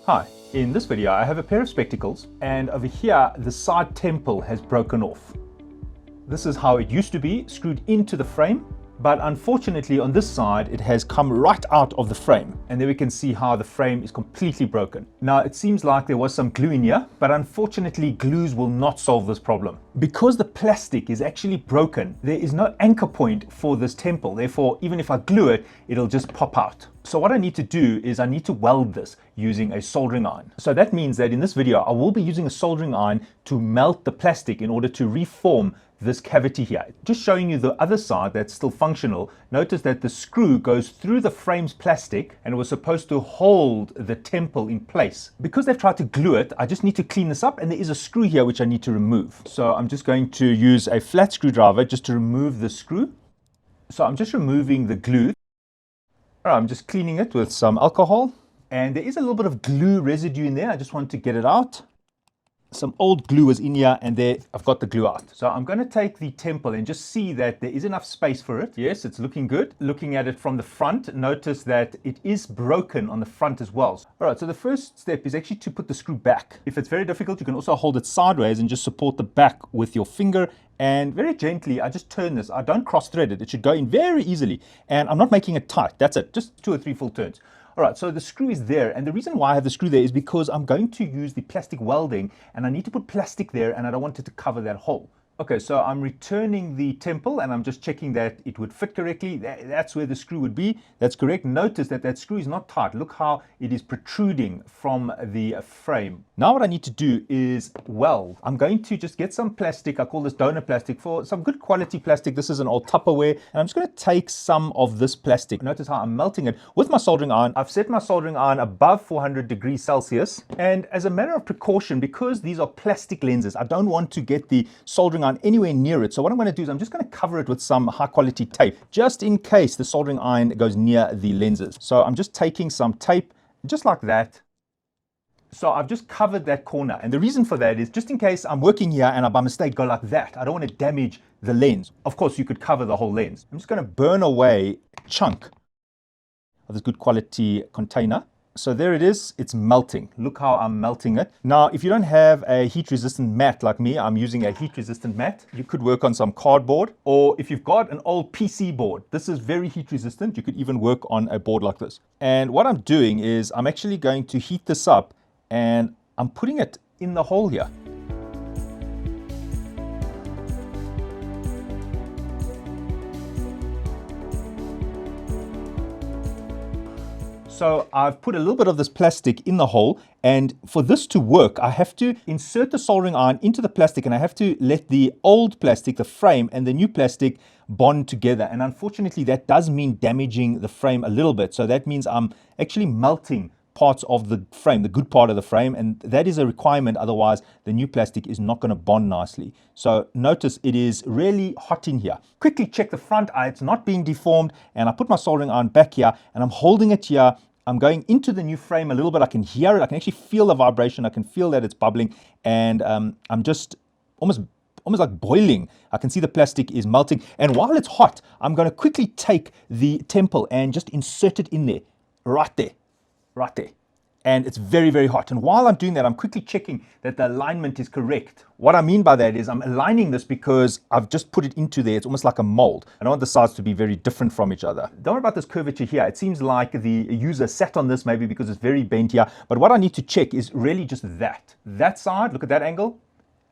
Hi, in this video I have a pair of spectacles, and over here the side temple has broken off. This is how it used to be, screwed into the frame, but unfortunately on this side it has come right out of the frame, and there we can see how the frame is completely broken. Now it seems like there was some glue in here, but unfortunately glues will not solve this problem. Because the plastic is actually broken, there is no anchor point for this temple, therefore even if I glue it, it'll just pop out. So what I need to do is I need to weld this using a soldering iron. So that means that in this video I will be using a soldering iron to melt the plastic in order to reform this cavity here. Just showing you the other side that's still functional. Notice that the screw goes through the frame's plastic and it was supposed to hold the temple in place. Because they've tried to glue it, I just need to clean this up, and there is a screw here which I need to remove. So I'm just going to use a flat screwdriver just to remove the screw. So I'm just removing the glue. All right, I'm just cleaning it with some alcohol, and there is a little bit of glue residue in there. I just want to get it out. Some old glue was in here, and there I've got the glue out. So I'm going to take the temple and just see that there is enough space for it. Yes, it's looking good. Looking at it from the front, notice that it is broken on the front as well. All right, so the first step is actually to put the screw back. If it's very difficult, you can also hold it sideways and just support the back with your finger, and very gently I just turn this. I don't cross thread it. It should go in very easily, and I'm not making it tight. That's it, just 2 or 3 full turns. All right, so the screw is there, and the reason why I have the screw there is because I'm going to use the plastic welding, and I need to put plastic there, and I don't want it to cover that hole. Okay, so I'm returning the temple, and I'm just checking that it would fit correctly. That's where the screw would be. That's correct. Notice that that screw is not tight. Look how it is protruding from the frame. Now what I need to do is weld. I'm going to just get some plastic. I call this donor plastic, for some good quality plastic. This is an old Tupperware, and I'm just going to take some of this plastic. Notice how I'm melting it with my soldering iron. I've set my soldering iron above 400 degrees Celsius, and as a matter of precaution, because these are plastic lenses, I don't want to get the soldering iron anywhere near it. So what I'm going to do is I'm just going to cover it with some high quality tape, just in case the soldering iron goes near the lenses. So I'm just taking some tape, just like that. So I've just covered that corner, and the reason for that is just in case I'm working here and I by mistake go like that, I don't want to damage the lens. Of course you could cover the whole lens. I'm just going to burn away a chunk of this good quality container. So there it is, it's melting. Look how I'm melting it. Now, if you don't have a heat resistant mat like me, I'm using a heat resistant mat. You could work on some cardboard, or if you've got an old PC board, this is very heat resistant. You could even work on a board like this. And what I'm doing is I'm actually going to heat this up, and I'm putting it in the hole here. So I've put a little bit of this plastic in the hole, and for this to work, I have to insert the soldering iron into the plastic, and I have to let the old plastic, the frame, and the new plastic bond together. And unfortunately, that does mean damaging the frame a little bit. So that means I'm actually melting parts of the frame, the good part of the frame, and that is a requirement, otherwise the new plastic is not going to bond nicely. So notice it is really hot in here. Quickly check the front eye, it's not being deformed, and I put my soldering iron back here, and I'm holding it here. I'm going into the new frame a little bit. I can hear it, I can actually feel the vibration, I can feel that it's bubbling, and I'm just almost like boiling. I can see the plastic is melting, and while it's hot, I'm going to quickly take the temple and just insert it in there, right there. And it's very, very hot. And while I'm doing that, I'm quickly checking that the alignment is correct. What I mean by that is I'm aligning this because I've just put it into there. It's almost like a mold. I don't want the sides to be very different from each other. Don't worry about this curvature here. It seems like the user sat on this maybe because it's very bent here. But what I need to check is really just that side, look at that angle,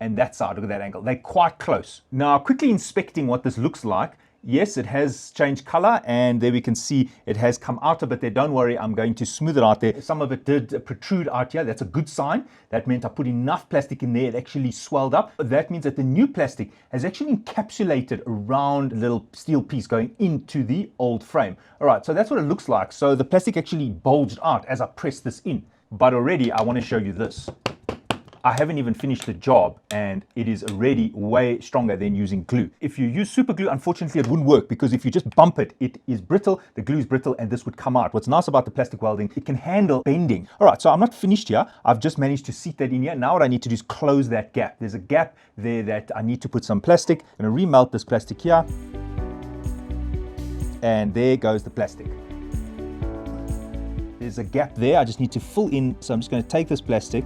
and that side, look at that angle. They're quite close. Now, quickly inspecting what this looks like. Yes, it has changed color, and there we can see it has come out a bit there. Don't worry, I'm going to smooth it out there. Some of it did protrude out here. That's a good sign. That meant I put enough plastic in there. It actually swelled up. That means that the new plastic has actually encapsulated around a little steel piece going into the old frame. All right, so that's what it looks like. So the plastic actually bulged out as I pressed this in. But already I want to show you this. I haven't even finished the job, and it is already way stronger than using glue. If you use super glue, unfortunately it wouldn't work, because if you just bump it, it is brittle, the glue is brittle, and this would come out. What's nice about the plastic welding, it can handle bending. All right, so I'm not finished here. I've just managed to seat that in here. Now what I need to do is close that gap. There's a gap there that I need to put some plastic. I'm going to remelt this plastic here, and there goes the plastic. There's a gap there I just need to fill in, so I'm just going to take this plastic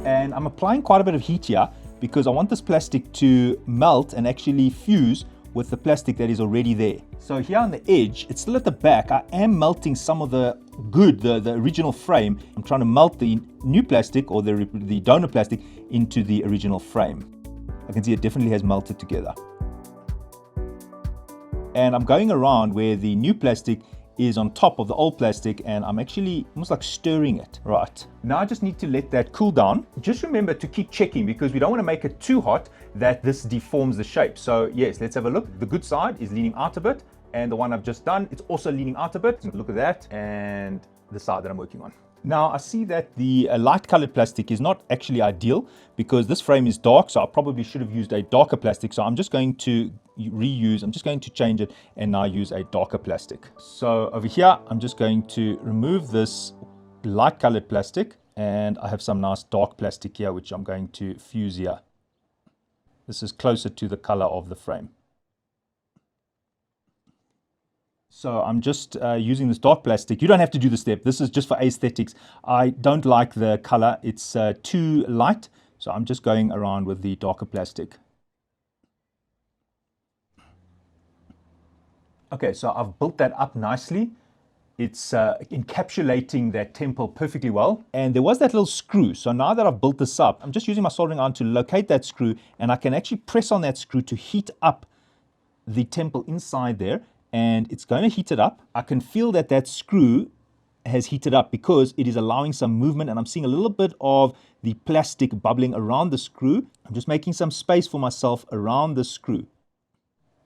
and I'm applying quite a bit of heat here because I want this plastic to melt and actually fuse with the plastic that is already there. So here on the edge, it's still at the back, I am melting some of the original frame. I'm trying to melt the new plastic or the donor plastic into the original frame. I can see it definitely has melted together. And I'm going around where the new plastic is on top of the old plastic, and I'm actually almost like stirring it. Right, now I just need to let that cool down. Just remember to keep checking because we don't want to make it too hot that this deforms the shape. So yes, let's have a look. The good side is leaning out a bit, and the one I've just done, it's also leaning out a bit. Look at that, and the side that I'm working on. Now I see that the light colored plastic is not actually ideal because this frame is dark, so I probably should have used a darker plastic. So I'm just going to reuse, I'm just going to change it and now use a darker plastic. So over here, I'm just going to remove this light colored plastic, and I have some nice dark plastic here, which I'm going to fuse here. This is closer to the color of the frame. So I'm just using this dark plastic. You don't have to do the step. This is just for aesthetics. I don't like the color. It's too light. So I'm just going around with the darker plastic. Okay, so I've built that up nicely. It's encapsulating that temple perfectly well. And there was that little screw. So now that I've built this up, I'm just using my soldering iron to locate that screw, and I can actually press on that screw to heat up the temple inside there. And it's going to heat it up. I can feel that that screw has heated up because it is allowing some movement, and I'm seeing a little bit of the plastic bubbling around the screw. I'm just making some space for myself around the screw.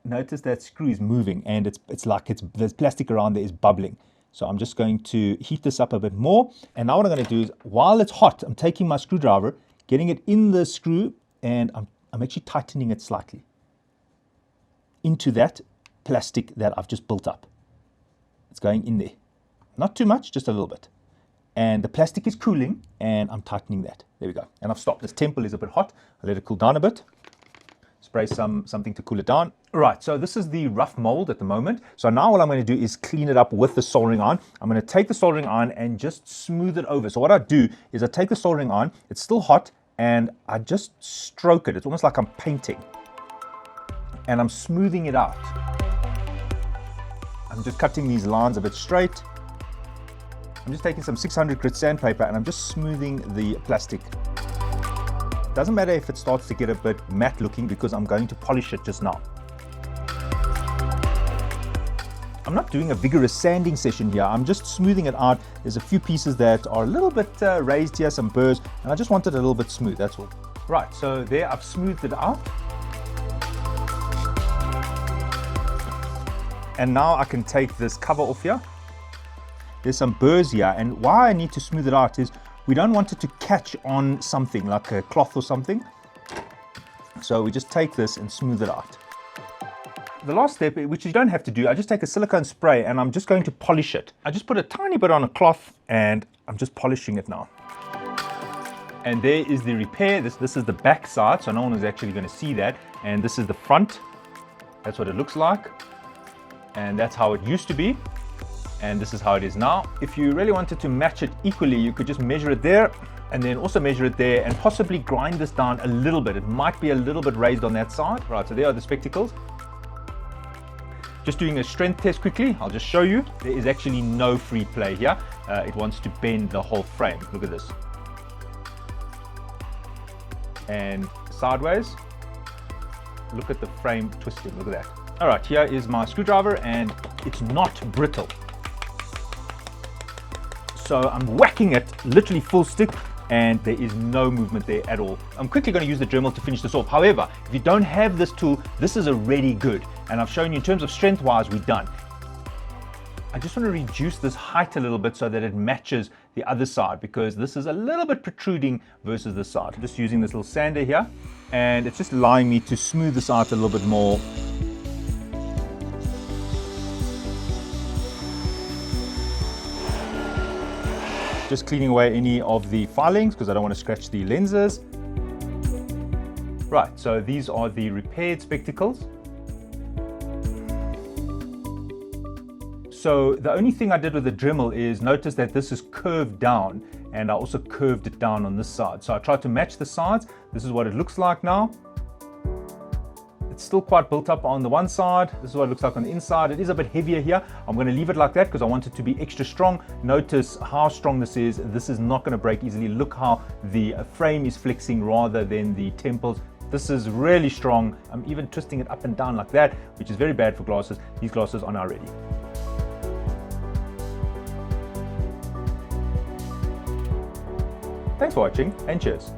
Notice that screw is moving, and it's like there's plastic around there is bubbling. So I'm just going to heat this up a bit more. And now what I'm going to do is, while it's hot, I'm taking my screwdriver, getting it in the screw, and I'm actually tightening it slightly into that plastic that I've just built up. It's going in there. Not too much, just a little bit. And the plastic is cooling, and I'm tightening that. There we go. And I've stopped. This temple is a bit hot. I let it cool down a bit. Spray something to cool it down. Right, so this is the rough mold at the moment. So now what I'm going to do is clean it up with the soldering iron. I'm going to take the soldering iron and just smooth it over. So what I do is I take the soldering iron, it's still hot, and I just stroke it. It's almost like I'm painting. And I'm smoothing it out. I'm just cutting these lines a bit straight. I'm just taking some 600 grit sandpaper and I'm just smoothing the plastic. Doesn't matter if it starts to get a bit matte looking because I'm going to polish it just now. I'm not doing a vigorous sanding session here. I'm just smoothing it out. There's a few pieces that are a little bit raised here, some burrs, and I just want it a little bit smooth, that's all. Right, so there I've smoothed it out. And now I can take this cover off here. There's some burrs here, and why I need to smooth it out is we don't want it to catch on something like a cloth or something. So we just take this and smooth it out. The last step, which you don't have to do, I just take a silicone spray and I'm just going to polish it. I just put a tiny bit on a cloth and I'm just polishing it now. And there is the repair. This is the back side, so no one is actually going to see that. And this is the front. That's what it looks like. And that's how it used to be. And this is how it is now. If you really wanted to match it equally, you could just measure it there and then also measure it there and possibly grind this down a little bit. It might be a little bit raised on that side. Right, so there are the spectacles. Just doing a strength test quickly, I'll just show you. There is actually no free play here. It wants to bend the whole frame. Look at this. And sideways, look at the frame twisting, look at that. All right, here is my screwdriver and it's not brittle. So I'm whacking it literally full stick and there is no movement there at all. I'm quickly going to use the Dremel to finish this off. However, if you don't have this tool, this is already good. And I've shown you in terms of strength wise, we're done. I just want to reduce this height a little bit so that it matches the other side because this is a little bit protruding versus this side. Just using this little sander here and it's just allowing me to smooth this out a little bit more. Just cleaning away any of the filings because I don't want to scratch the lenses. Right, so these are the repaired spectacles. So the only thing I did with the Dremel is notice that this is curved down, and I also curved it down on this side. So I tried to match the sides. This is what it looks like now. It's still quite built up on the one side. This is what it looks like on the inside. It is a bit heavier here. I'm going to leave it like that because I want it to be extra strong. Notice how strong this is. This is not going to break easily. Look how the frame is flexing rather than the temples. This is really strong. I'm even twisting it up and down like that, which is very bad for glasses. These glasses are now ready. Thanks for watching, and cheers.